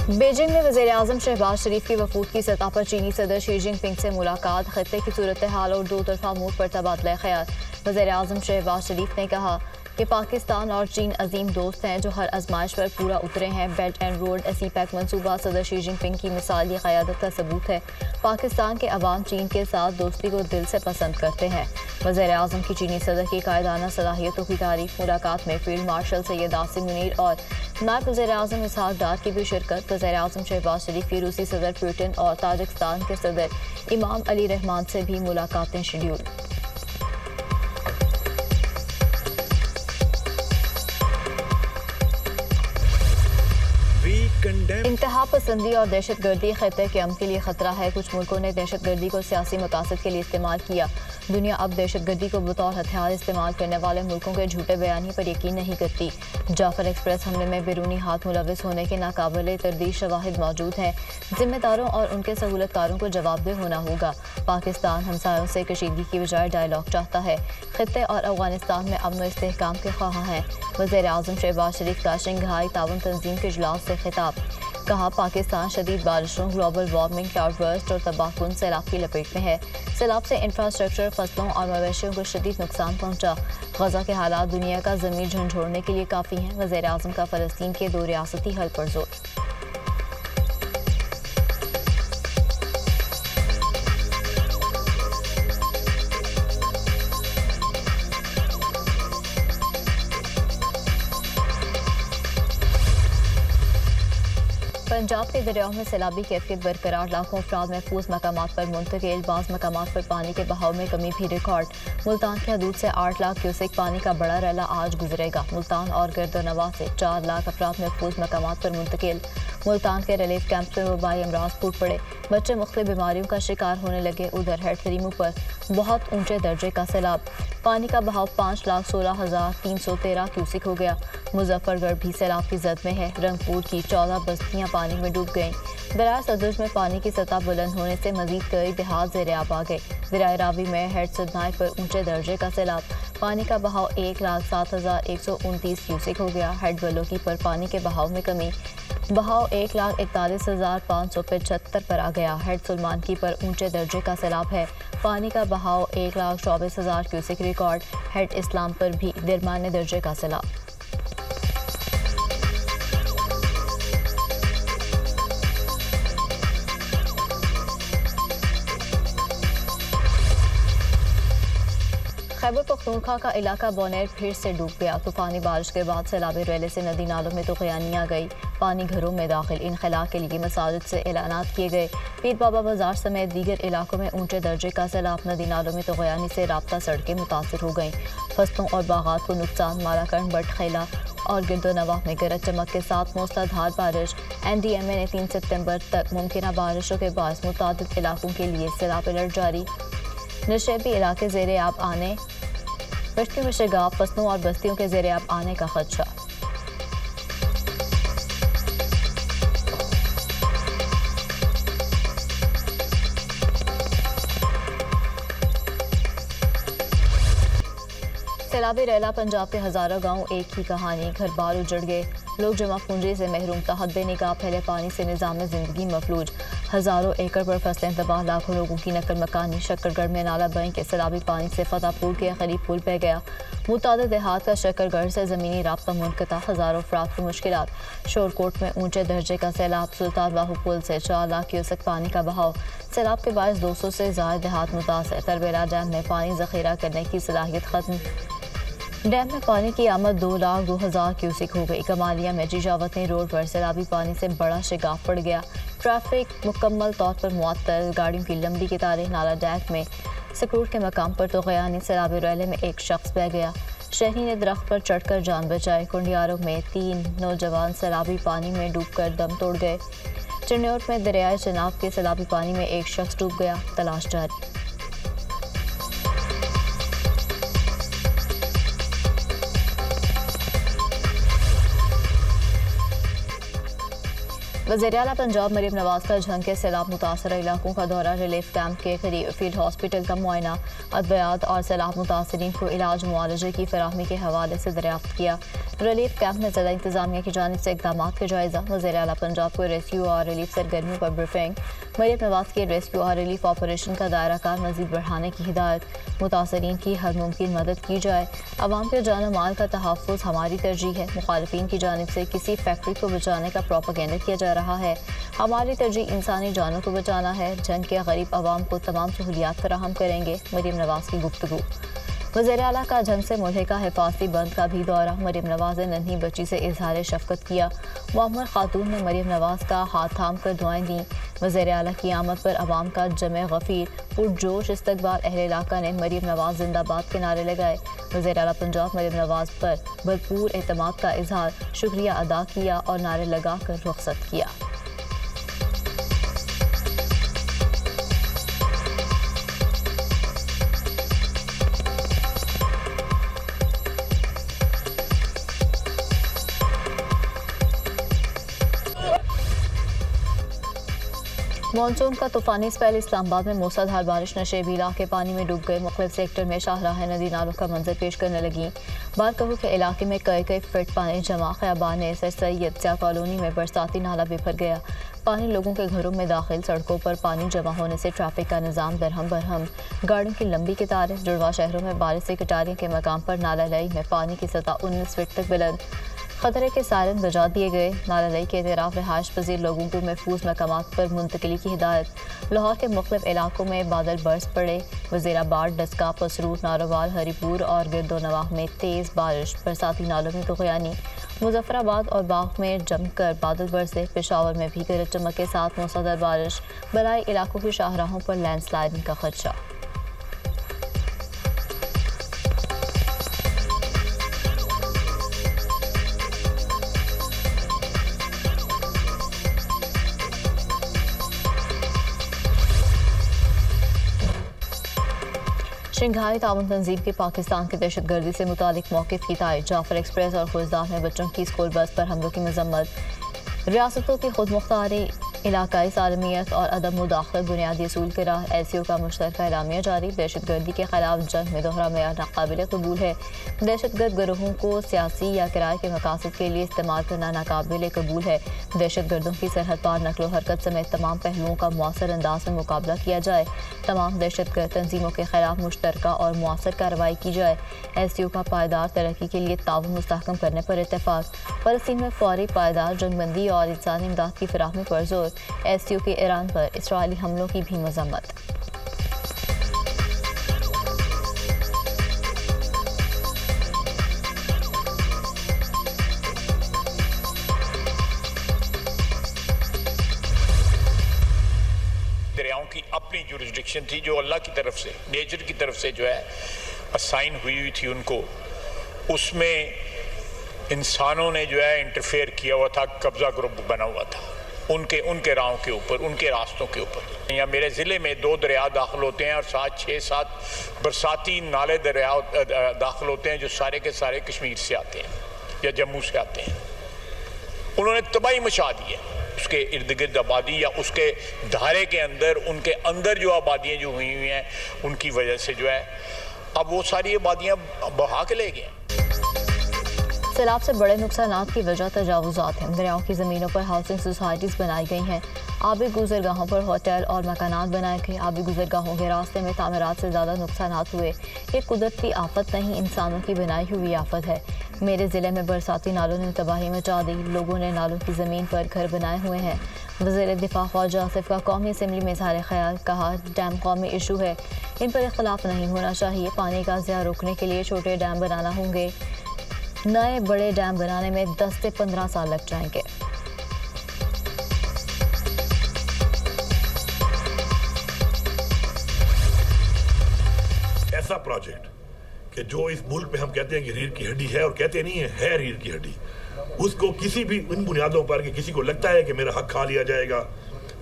Beijing में वज़ीर-ए-आज़म शहबाज शरीफ की वफूद की सतह पर चीनी सदर शी जिनपिंग से मुलाकात, खत्ते की सूरत हाल और दो तरफा अमूर पर तबादला ख्याल। वज़ीर-ए-आज़म शहबाज शरीफ ने कहा कि पाकिस्तान और चीन अजीम दोस्त हैं जो हर आजमाइश पर पूरा उतरे हैं। बेल्ट एंड रोड एसीपैक मंसूबा सदर शी जिनपिंग की मिसाली क़यादत का सबूत है। पाकिस्तान के अवाम चीन के साथ दोस्ती को दिल से पसंद करते हैं। वज़ीर-ए-आज़म की चीनी सदर की कायदाना सलाहियतों की तारीफ। मुलाकात में फील्ड मार्शल सैयद आसिम मुनीर और नायब वज़ीर-ए-आज़म इसहाक डार की भी शिरकत। वज़ीर-ए-आज़म शहबाज शरीफ की रूसी सदर पुतिन और ताजिकिस्तान के सदर इमाम अली रहमान से भी मुलाकातें शेड्यूल। इंतहा पसंदी और दहशत गर्दी खत्े के अमन के लिए खतरा है। कुछ मुल्कों ने दहशत गर्दी को सियासी मकासद के लिए इस्तेमाल किया। दुनिया अब दहशत गर्दी को बतौर हथियार इस्तेमाल करने वाले मुल्कों के झूठे बयानी पर यकीन नहीं करती। जाफर एक्सप्रेस हमले में बैरूनी हाथ मुलविस होने के नाकाबिले तरदीद शवाहिद मौजूद हैं। जिम्मेदारों और उनके सहूलतकारों को जवाबदेह होना होगा। पाकिस्तान हमसायों से कशीदगी की बजाय डायलॉग चाहता है। खत्े और अफगानिस्तान में अमन व इस्तेहकाम के ख्वाह हैं। वज़ीर-ए-आज़म शहबाज शरीफ का शंघाई ताउन तंजीम के इजलास से खिताब। कहा पाकिस्तान शदीद बारिशों, ग्लोबल वार्मिंग, क्लाउडबर्स्ट और तबाहकुन सैलाब की लपेट में है। सैलाब से इंफ्रास्ट्रक्चर, फसलों और मवेशियों को शदीद नुकसान पहुंचा। गजा के हालात दुनिया का ज़मीर झंझोड़ने के लिए काफ़ी हैं। वज़ीर-ए-आज़म का फ़लस्तीन के दो रियासती हल पर जोर। पंजाब के दरियाओं में सैलाबी कैफियत बरकरार, लाखों अफराद महफूज मकामात पर मुंतकिल। बाज़ मकामात पर पानी के बहाव में कमी भी रिकॉर्ड। मुल्तान की हदूद से 8 लाख क्यूसेक पानी का बड़ा रैला आज गुजरेगा। मुल्तान और गर्दनवां से 4 लाख अफराद महफूज मकामात पर मुंतकिल। मुल्तान के रिलीफ कैंप में वबाई अमराज फूट पड़े, बच्चे मुख्तलिफ बीमारियों का शिकार होने लगे। उधर हेड तरीमू पर बहुत ऊंचे दर्जे का सैलाब, पानी का बहाव 5,16,313 क्यूसिक हो गया। मुजफ्फरगढ़ भी सैलाब की जद में है। रंगपुर की 14 बस्तियां पानी में डूब गईं। दरिया सतलुज में पानी की सतह बुलंद होने से मजीद कई देहात ज़ेर-ए-आब आ गए। दरिया रावी में हेड सदनाए पर ऊंचे दर्जे का सैलाब, पानी का बहाव 1,07,129 क्यूसिक हो गया। हेड बलोकी पर पानी के बहाव में कमी, बहाव 1,41,575 पर आ गया। हेड सुलमानकी पर ऊंचे दर्जे का सैलाब है, पानी का बहाव 1,24,000 क्यूसिक रिकॉर्ड। हेड इस्लाम पर भी दरमियाने दर्जे का सैलाब। खैबर पख्तूनख्वा का इलाका बोनेर फिर से डूब गया। तूफानी बारिश के बाद सैलाबी रैले से नदी नालों में तुग़यानी आ गई। पानी घरों में दाखिल। इनखला के लिए मसाजिद से ऐलानात किए गए। पीर बाबा बाजार समेत दीगर इलाकों में ऊंचे दर्जे का सैलाब। नदी नालों में तुग़यानी से राब्ता सड़कें मुतासर हो गईं। फसलों और बागात को नुकसान। मालाकंड, बटखेला और गिरदोनवाह में गरज चमक के साथ मूसलाधार बारिश। NDMA ने 3 सितंबर तक मुमकिन बारिशों के बायस मुतादिद इलाकों के लिए सैलाब अलर्ट जारी। नशेबी इलाके ज़ेर-ए-आब आने, बस्ती में शगाब, फसलों और बस्तियों के ज़ेर-ए-आब आने का खदशा। सैलाबी रैला पंजाब के हज़ारों गांव एक ही कहानी। घर बार उजड़ गए, लोग जमा पूंजी से महरूम। तहद्दे निकाह फैले पानी से निज़ाम ज़िंदगी मफलूज। हज़ारों एकड़ पर फसलें तबाह, लाखों लोगों की नकल मकानी। शक्करगढ़ में नाला बह के सैलाबी पानी से फतेहपुर के करीब पुल बह गया। मुतादिद देहात का शक्करगढ़ से ज़मीनी राब्ता मुनक़ता, हज़ारों अफराद की मुश्किलात। शोरकोट में ऊंचे दर्जे का सैलाब, सुल्तान बाहू पुल से 4 लाख क्यूसेक पानी का बहाव। सैलाब के बायस 200 से ज़ायद देहात मुतासर। तरबेला डैम में पानी ज़ख़ीरा करने की सलाहियत ख़त्म। डैम में पानी की आमद 2,02,000 क्यूसिक हो गई। कमालिया में जीजावतनी रोड पर सैलाबी पानी से बड़ा शिगाफ पड़ गया। ट्रैफिक मुकम्मल तौर पर मुअत्तल, गाड़ियों की लंबी कतारें। नाला डैक में सकरूट के मकाम पर तुग़यानी सैलाबी रैले में एक शख्स बह गया। शहरी ने दरख्त पर चढ़कर जान बचाई। कुंडियारों में 3 नौजवान सैलाबी पानी में डूबकर दम तोड़ गए। चिन्नौर में दरियाए चनाब के सैलाबी पानी में एक शख्स डूब गया, तलाश जारी। वज़ीर आला पंजाब मरीम नवाज का झंग के सैलाब मुतासर इलाकों का दौरा, रिलीफ कैंप के करीब फील्ड हॉस्पिटल का मुआयना, अद्वियात और सैलाब मुतासरीन को इलाज मुआलजे की फराहमी के हवाले से दरियाफ्त किया। रिलीफ कैंप में ज़िला इंतजामिया की जानिब से इक़दाम का जायज़ा, वज़ीर आला पंजाब को रेस्क्यू और रिलीफ सरगर्मियों पर ब्रीफिंग, मरीम नवाज के रेस्क्यू और रिलीफ ऑपरेशन का दायरा कार मज़ीद बढ़ाने की हिदायत, मुतासरीन की हर मुमकिन मदद की जाए, अवाम के जान माल का तहफ़्फ़ुज़ हमारी तरजीह है, मुखालिफिन की जानिब से किसी फैक्ट्री को बचाने का प्रोपेगेंडा किया जा रहा है, हमारी तरजीह इंसानी जानों को बचाना है, जंग के गरीब अवाम को तमाम सहूलियात फराहम करेंगे, मरीम नवाज की गुफ्तगू। वज़ीर आला का झंग से मुल्हिका हिफाजती बंद का भी दौरा, मरीम नवाज ने नन्ही बच्ची से इजहार शफकत किया, मोहम्मद खातून ने मरीम नवाज का हाथ थाम कर दुआएं दी। वज़ीर आला की आमद पर अवाम का जमे गफीर पुरजोश इस्तकबाल, अहले इलाका ने मरीम नवाज जिंदाबाद के नारे लगाए। वज़ीर आला पंजाब मरीम नवाज पर भरपूर एतमाद का इजहार, शुक्रिया अदा किया और नारे लगा कर रुखसत किया। मानसून का तूफानी स्पेल, इस्लामाबाद में मूसलाधार बारिश, नशेबी इलाके पानी में डूब गए, मुख्तलिफ सेक्टर में शाहराह नदी नालों का मंजर पेश करने लगी। बारकहू के इलाके में कई फीट पानी जमा, खयाबान सर सैयद स्या कॉलोनी में बरसाती नाला बिफर गया, पानी लोगों के घरों में दाखिल, सड़कों पर पानी जमा होने से ट्रैफिक का निज़ाम दरहम बरहम, गाड़ियों की लंबी कतारें। जुड़वा शहरों में बारिश से कटारियों के मकाम पर नाला लई में पानी की सतह 19 फीट तक बुलंद, खतरे के सायरन बजा दिए गए। नाला लई के एतराफ़ रिहाइश पजीर लोगों को महफूज मकामात पर मुंतकिली की हिदायत। लाहौर के मुख्तलिफ इलाकों में बादल बरस पड़े, वज़ीराबाद, डस्का, पसरूर, नारोवाल, हरीपुर और गिरदोनवाह में तेज़ बारिश, बरसाती नालों में तुग़यानी। मुजफ्फराबाद और बाग में जमकर बादल बरसे, पेशावर में भी गरज चमक के साथ मूसलाधार बारिश, बलाई इलाकों की शाहराहों पर लैंडस्लाइडिंग का खदशा। शंघाई ताउन तंजीम की पाकिस्तान की दहशत गर्दी से मुतालिक मौक़िफ़ की तायद, जाफर एक्सप्रेस और खुजदार में बच्चों की स्कूल बस पर हमलों की मजम्मत। रियासतों की खुद मुख्तारी, इलाकाई सालमियत और अदम मुदाखलत बुनियादी असूल के राह, एससीओ का मुश्तरका एलामिया जारी। दहशत गर्दी के खिलाफ जंग में दोहरा मेयार नाकाबिल कबूल है, दहशत गर्द गिरोहों को सियासी या किराए के मकासद के लिए इस्तेमाल करना नाकाबिल कबूल है। दहशत गर्दों की सरहद पार नकलो हरकत समेत तमाम पहलुओं का मौसर अंदाज में मुकाबला किया जाए, तमाम दहशत गर्द तंजीमों के खिलाफ मुश्तरका और मौसर कार्रवाई की जाए। एससीओ का पायदार तरक्की के लिए ताउन मुस्तहकम करने पर इत्तेफाक। फ़लस्तीन में फौरी पायदार जंगबंदी और इंसानी इमदाद की फराहमी पर जोर। एससीओ के ईरान पर इसराइली हमलों की भी मजम्मत। दरियाओं की अपनी जुरिस्डिक्शन थी जो अल्लाह की तरफ से, नेचर की तरफ से जो है असाइन हुई थी उनको, उसमें इंसानों ने जो है इंटरफेयर किया हुआ था, कब्जा ग्रुप बना हुआ था उनके राहों के ऊपर, उनके रास्तों के ऊपर। यहाँ मेरे ज़िले में 2 दरिया दाखिल होते हैं और 6-7 बरसाती नाले दरिया दाखिल होते हैं जो सारे के सारे कश्मीर से आते हैं या जम्मू से आते हैं। उन्होंने तबाही मचा दी है उसके इर्द गिर्द आबादी या उसके धारे के अंदर, उनके अंदर जो आबादियाँ जो हुई हैं उनकी वजह से जो है अब वो सारी आबादियाँ बहा के ले गए। सैलाब से बड़े नुकसानात की वजह तजावुज़ात हैं। दरियाओं की ज़मीनों पर हाउसिंग सोसाइटीज़ बनाई गई हैं, आबी गुजरगाहों पर होटल और मकानात बनाए गए। आबी गुजरगाहों के रास्ते में तामीरात से ज़्यादा नुकसानात हुए। ये कुदरती आफत नहीं, इंसानों की बनाई हुई आफत है। मेरे ज़िले में बरसाती नालों ने तबाही मचा दी, लोगों ने नालों की ज़मीन पर घर बनाए हुए हैं। वज़ीर दिफा ख्वाजा आसिफ का कौमी असम्बली में इज़हार ख़याल, कहा डैम कौमी इशू है, इन पर इख्तलाफ नहीं होना चाहिए। पानी का ज़िया रोकने के लिए छोटे डैम बनाना होंगे, नए बड़े डैम बनाने में 10 से 15 साल लग जाएंगे। ऐसा प्रोजेक्ट कि जो इस मुल्क में हम कहते हैं कि रीढ़ की हड्डी है, और कहते नहीं है रीढ़ की हड्डी, उसको किसी भी इन बुनियादों पर कि किसी को लगता है कि मेरा हक खा लिया जाएगा,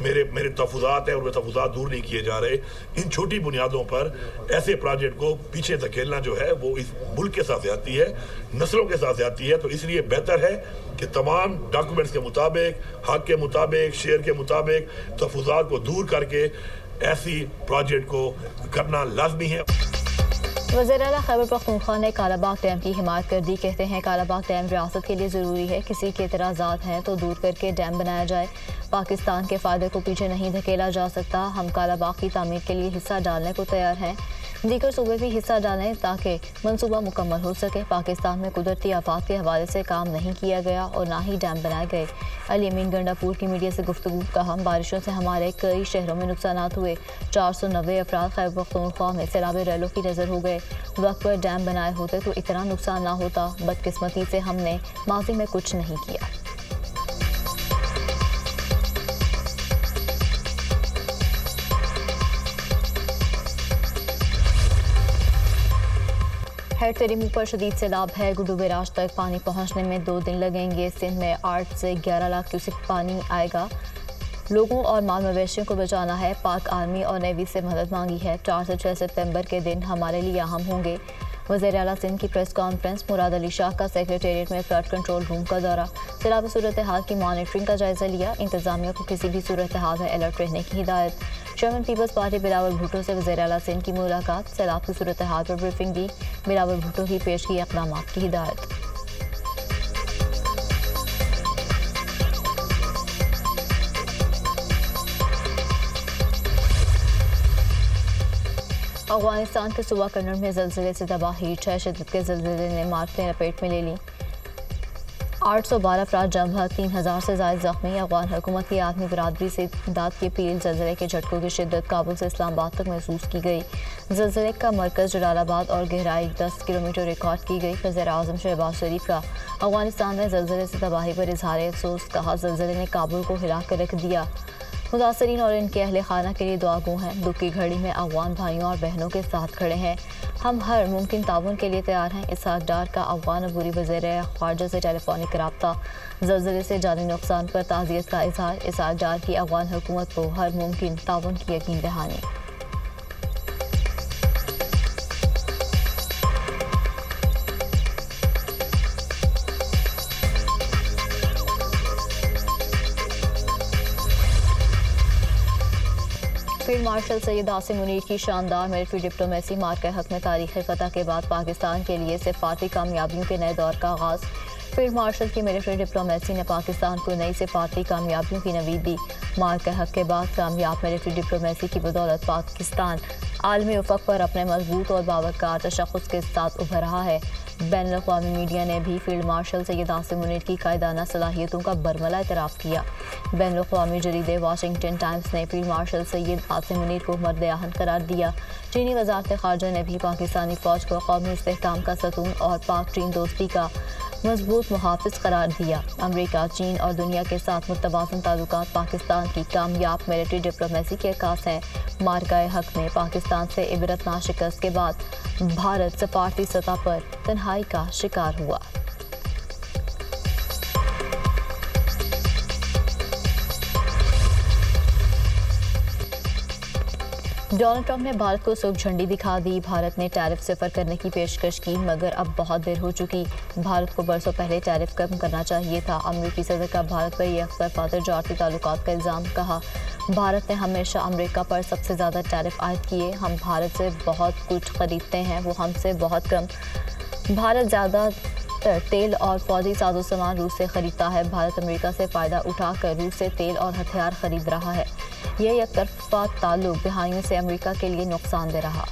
मेरे तहफ़्फ़ुज़ात हैं और वे तहफ़्फ़ुज़ात दूर नहीं किए जा रहे। इन छोटी बुनियादों पर ऐसे प्रोजेक्ट को पीछे धकेलना जो है वो इस मुल्क के साथ ज़्यादती है, नस्लों के साथ ज़्यादती है। तो इसलिए बेहतर है कि तमाम डॉक्यूमेंट्स के मुताबिक, हक़ के मुताबिक, शेयर के मुताबिक तहफ़्फ़ुज़ात को दूर करके ऐसी प्रोजेक्ट को करना लाजमी है। वज़ीर आला खैबर पख्तूनख्वा ने कालाबाग डैम की हिमायत कर दी। कहते हैं कालाबाग डैम रियासत के लिए ज़रूरी है, किसी के एतराज़ात हैं तो दूर करके डैम बनाया जाए। पाकिस्तान के फ़ायदे को पीछे नहीं धकेला जा सकता। हम कालाबाग की तामीर के लिए हिस्सा डालने को तैयार हैं, दीगर सूबे भी हिस्सा डालें ताकि मनसूबा मुकम्मल हो सके। पाकिस्तान में कुदरती आफात के हवाले से काम नहीं किया गया और ना ही डैम बनाए गए। अली अमीन गंडापुर की मीडिया से गुफ्तगू। कहा, बारिशों से हमारे कई शहरों में नुकसान हुए। 490 अफराद खैबर पख्तूनख्वा में सैलाबी रैलों की नज़र हो गए। वक्त पर डैम बनाए होते तो इतना नुकसान ना होता। बदकिस्मती से हमने माजी में कुछ नहीं किया। हेड तेरे मुंह पर शदीद सैलाब है। गुड्डू बैराज तक पानी पहुंचने में 2 दिन लगेंगे। सिंध में 8 से 11 लाख क्यूसेक पानी आएगा। लोगों और माल मवेशियों को बचाना है। पाक आर्मी और नेवी से मदद मांगी है। 4 से 6 सितंबर के दिन हमारे लिए अहम होंगे। वज़ीर आला सिंध की प्रेस कॉन्फ्रेंस। मुराद अली शाह का सेक्रेटेरिएट में फ्लड कंट्रोल रूम का दौरा। सैलाबी सूरत हाल की मॉनिटरिंग का जायजा लिया। इंतजामिया को किसी भी सूरत हाल में अलर्ट रहने की हिदायत। चेयरमैन पीपल्स पार्टी बिलावल भुट्टो से वज़ीर आला सिंध की मुलाकात। सैलाब की सूरत हाल पर ब्रीफिंग दी। बिलावल भुट्टो की पेश की इक़दाम की हिदायत। अफगानिस्तान के सूबा कन्नड़ में ज़लज़ले से तबाही। 6 शिद्दत के ज़लज़ले ने इमारतें लपेट में ले ली। 812 अफराद जम भग, 3000 से ज़ायद ज़ख्मी। अफगान हुकूमत की आदमी बरादरी से इमदाद की अपील। ज़लज़ले के झटकों की शिद्दत काबुल से इस्लामाबाद तक महसूस की गई। ज़लज़ले का मरकज़ जलालाबाद और गहराई 10 किलोमीटर रिकॉर्ड की गई। वज़ीर आज़म शहबाज शरीफ का अफगानिस्तान में ज़लज़ले से तबाही पर इजहार अफसोस। कहा, ज़लज़ले ने काबुल को हिला कर रख दिया। मुतासरीन और इनके अहले खाना के लिए दुआगो हैं। दुख की घड़ी में अफगान भाइयों और बहनों के साथ खड़े हैं। हम हर मुमकिन ताउन के लिए तैयार हैं। इसहाक डार का अफगान अबूरी वज़ीर ख़ारजा से टेलीफोनिक रब्ता। ज़लज़ले से जानी नुकसान पर ताज़ियत का इजहार। इसहाक डार की अफगान हुकूमत को हर मुमकिन ताउन की यकीन दहानी। फील्ड मार्शल सैयद आसिम मुनीर की शानदार मिलिट्री डिप्लोमेसी। मार्के हक में तारीख़ी फतह के बाद पाकिस्तान के लिए सिफारती कामयाबियों के नए दौर का आगाज़। फील्ड मार्शल की मिलिट्री डिप्लोमेसी ने पाकिस्तान को नई सिफारती कामयाबियों की नवीद दी। मार्के हक के बाद कामयाब मिलिट्री डिप्लोमेसी की बदौलत पाकिस्तान आलमी उफ़क़ पर अपने मजबूत और बावकार तशख़्ख़ुस के साथ उभर रहा है। बैनुल-अक़वामी मीडिया ने भी फील्ड मार्शल सैयद आसिम मुनीर की कायदाना सलाहियतों का बरमला एतराफ़ किया। बैनुल-अक़वामी जरीदे वाशिंगटन टाइम्स ने फील्ड मार्शल सैयद आसिम मुनीर को मर्द आहन करार दिया। चीनी वज़ारत ख़ारजा ने भी पाकिस्तानी फ़ौज को कौमी इस्तेहकाम का सतून और पाक चीन दोस्ती का मजबूत मुहाफ़िज़ करार दिया। अमरीका, चीन और दुनिया के साथ मुतवाज़न ताल्लुकात पाकिस्तान की कामयाब मिलिट्री डिप्लोमेसी के अक्कास हैं। मार्काए हक में पाकिस्तान से इबरतनाक शिकस्त के बाद भारत सफारती सतह पर तन्हाई का शिकार हुआ। डोनाल्ड ट्रंप ने भारत को सूख झंडी दिखा दी। भारत ने टैरिफ सिफर करने की पेशकश की, मगर अब बहुत देर हो चुकी। भारत को बरसों पहले टैरिफ कम करना चाहिए था। अमरीकी सदर का भारत पर यह तरफा तजारती ताल्लुकात का इल्ज़ाम। कहा, भारत ने हमेशा अमरीका पर सबसे ज़्यादा टैरिफ आयद किए। हम भारत से बहुत कुछ खरीदते हैं, वो हमसे बहुत कम। भारत ज़्यादातर तेल और फौजी साजो सामान रूस से ख़रीदता है। भारत अमेरिका से फ़ायदा उठाकर रूस से तेल और हथियार ख़रीद रहा है। यह एक तरफा ताल्लुक दहाइयों से अमेरिका के लिए नुकसानदेह रहा।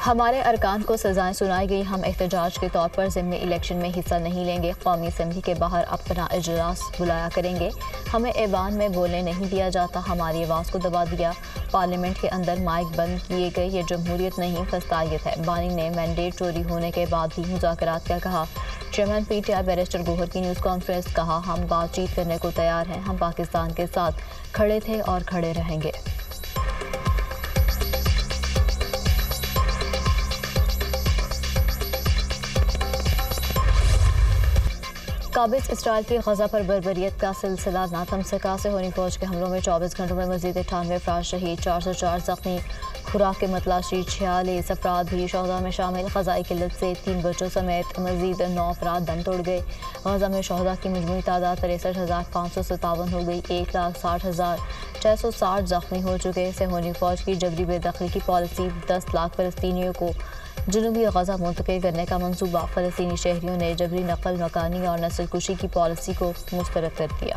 हमारे अरकान को सजाएं सुनाई गई। हम एहतजाज के तौर पर ज़िमनी इलेक्शन में हिस्सा नहीं लेंगे। कौमी असम्बली के बाहर अपना इजलास बुलाया करेंगे। हमें ऐवान में बोलने नहीं दिया जाता। हमारी आवाज़ को दबा दिया। पार्लियामेंट के अंदर माइक बंद किए गए। ये जमहूरियत नहीं, फस्तायत है। बानी ने मैंडेट चोरी होने के बाद भी मुज़ाकरात का कहा। चेयरमैन PTI बैरिस्टर गोहर की न्यूज़ कॉन्फ्रेंस। कहा, हम बातचीत करने को तैयार हैं। हम पाकिस्तान के साथ खड़े थे और खड़े रहेंगे। قابض اسرائیل کی غزہ پر بربریت کا سلسلہ نہ تھم سکا۔ صہیونی فوج کے حملوں میں 24 گھنٹوں میں مزید 98 افراد شہید، 404 زخمی، خوراک کے متلاشی 46 افراد بھی شہداء میں شامل۔ غذائی قلت سے 3 بچوں سمیت مزید 9 افراد دم توڑ گئے۔ غزہ میں شہداء کی مجموعی تعداد 63,557 ہو گئی، 1,60,660 زخمی ہو چکے۔ صہیونی فوج کی جبری بے دخلی کی پالیسی 10 لاکھ فلسطینیوں کو جنوبی غزہ منتقل کرنے کا منصوبہ۔ فلسطینی شہریوں نے جبری نقل مکانی اور نسل کشی کی پالیسی کو مسترد کر دیا۔